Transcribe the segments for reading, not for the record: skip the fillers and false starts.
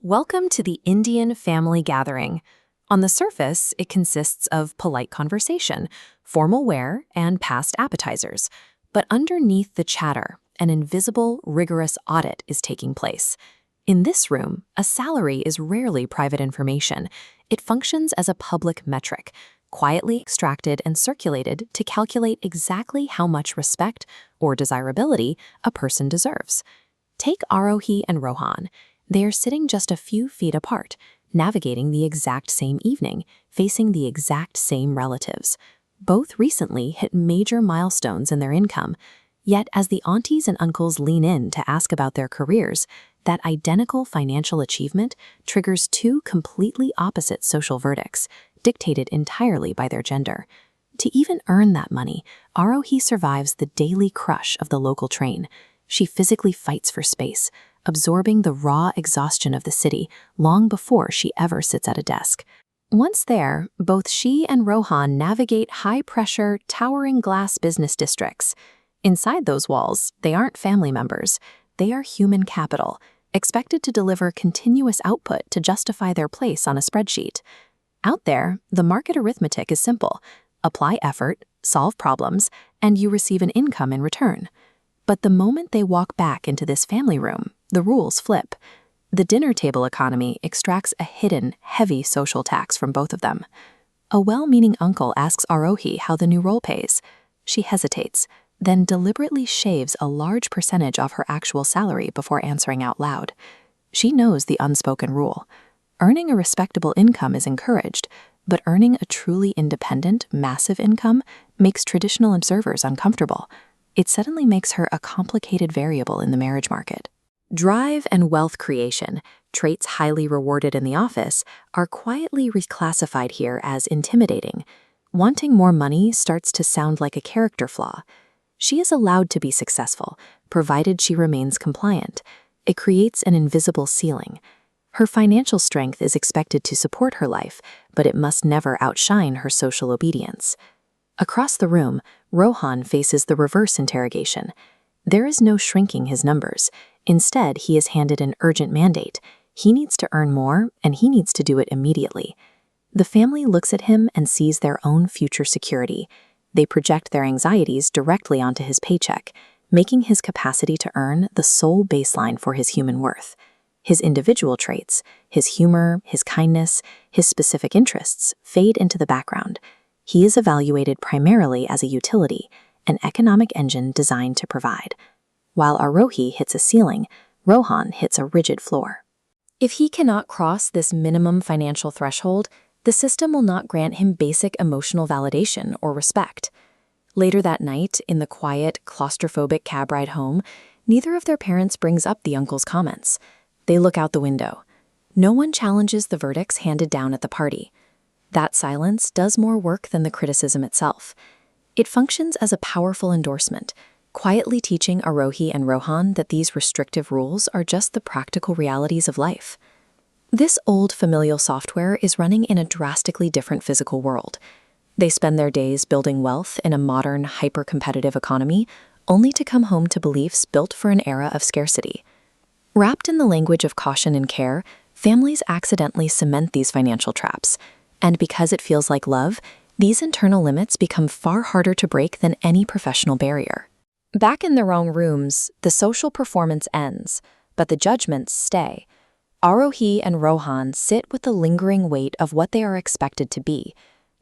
Welcome to the Indian family gathering. On the surface, it consists of polite conversation, formal wear, and past appetizers. But underneath the chatter, an invisible, rigorous audit is taking place. In this room, a salary is rarely private information. It functions as a public metric, quietly extracted and circulated to calculate exactly how much respect or desirability a person deserves. Take Aarohi and Rohan. They are sitting just a few feet apart, navigating the exact same evening, facing the exact same relatives. Both recently hit major milestones in their income, yet as the aunties and uncles lean in to ask about their careers, that identical financial achievement triggers two completely opposite social verdicts, dictated entirely by their gender. To even earn that money, Aarohi survives the daily crush of the local train. She physically fights for space, absorbing the raw exhaustion of the city long before she ever sits at a desk. Once there, both she and Rohan navigate high-pressure, towering glass business districts. Inside those walls, they aren't family members. They are human capital, expected to deliver continuous output to justify their place on a spreadsheet. Out there, the market arithmetic is simple. Apply effort, solve problems, and you receive an income in return. But the moment they walk back into this family room, the rules flip. The dinner table economy extracts a hidden, heavy social tax from both of them. A well-meaning uncle asks Aarohi how the new role pays. She hesitates, then deliberately shaves a large percentage of her actual salary before answering out loud. She knows the unspoken rule. Earning a respectable income is encouraged, but earning a truly independent, massive income makes traditional observers uncomfortable. It suddenly makes her a complicated variable in the marriage market. Drive and wealth creation, traits highly rewarded in the office, are quietly reclassified here as intimidating. Wanting more money starts to sound like a character flaw. She is allowed to be successful, provided she remains compliant. It creates an invisible ceiling. Her financial strength is expected to support her life, but it must never outshine her social obedience. Across the room, Rohan faces the reverse interrogation. There is no shrinking his numbers. Instead, he is handed an urgent mandate. He needs to earn more, and he needs to do it immediately. The family looks at him and sees their own future security. They project their anxieties directly onto his paycheck, making his capacity to earn the sole baseline for his human worth. His individual traits, his humor, his kindness, his specific interests fade into the background. He is evaluated primarily as a utility, an economic engine designed to provide. While Aarohi hits a ceiling, Rohan hits a rigid floor. If he cannot cross this minimum financial threshold, the system will not grant him basic emotional validation or respect. Later that night, in the quiet, claustrophobic cab ride home, neither of their parents brings up the uncle's comments. They look out the window. No one challenges the verdicts handed down at the party. That silence does more work than the criticism itself. It functions as a powerful endorsement, quietly teaching Aarohi and Rohan that these restrictive rules are just the practical realities of life. This old familial software is running in a drastically different physical world. They spend their days building wealth in a modern, hyper-competitive economy, only to come home to beliefs built for an era of scarcity. Wrapped in the language of caution and care, families accidentally cement these financial traps. And because it feels like love, these internal limits become far harder to break than any professional barrier. Back in their own rooms, the social performance ends, but the judgments stay. Aarohi and Rohan sit with the lingering weight of what they are expected to be.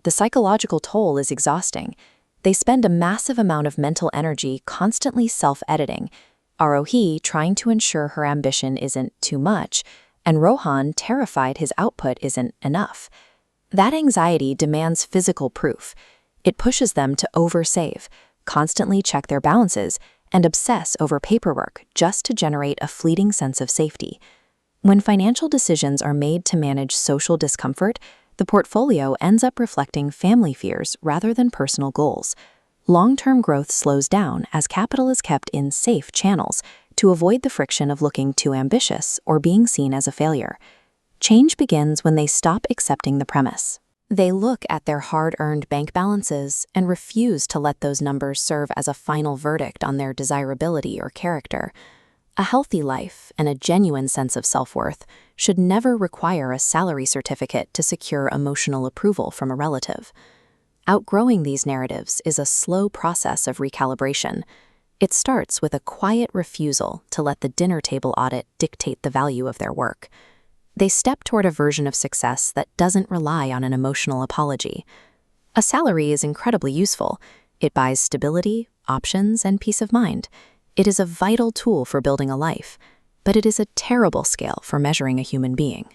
The psychological toll is exhausting. They spend a massive amount of mental energy constantly self-editing, Aarohi trying to ensure her ambition isn't too much, and Rohan terrified his output isn't enough. That anxiety demands physical proof. It pushes them to oversave, constantly check their balances, and obsess over paperwork just to generate a fleeting sense of safety. When financial decisions are made to manage social discomfort, the portfolio ends up reflecting family fears rather than personal goals. Long-term growth slows down as capital is kept in safe channels to avoid the friction of looking too ambitious or being seen as a failure. Change begins when they stop accepting the premise. They look at their hard-earned bank balances and refuse to let those numbers serve as a final verdict on their desirability or character. A healthy life and a genuine sense of self-worth should never require a salary certificate to secure emotional approval from a relative. Outgrowing these narratives is a slow process of recalibration. It starts with a quiet refusal to let the dinner table audit dictate the value of their work. They step toward a version of success that doesn't rely on an emotional apology. A salary is incredibly useful. It buys stability, options, and peace of mind. It is a vital tool for building a life, but it is a terrible scale for measuring a human being.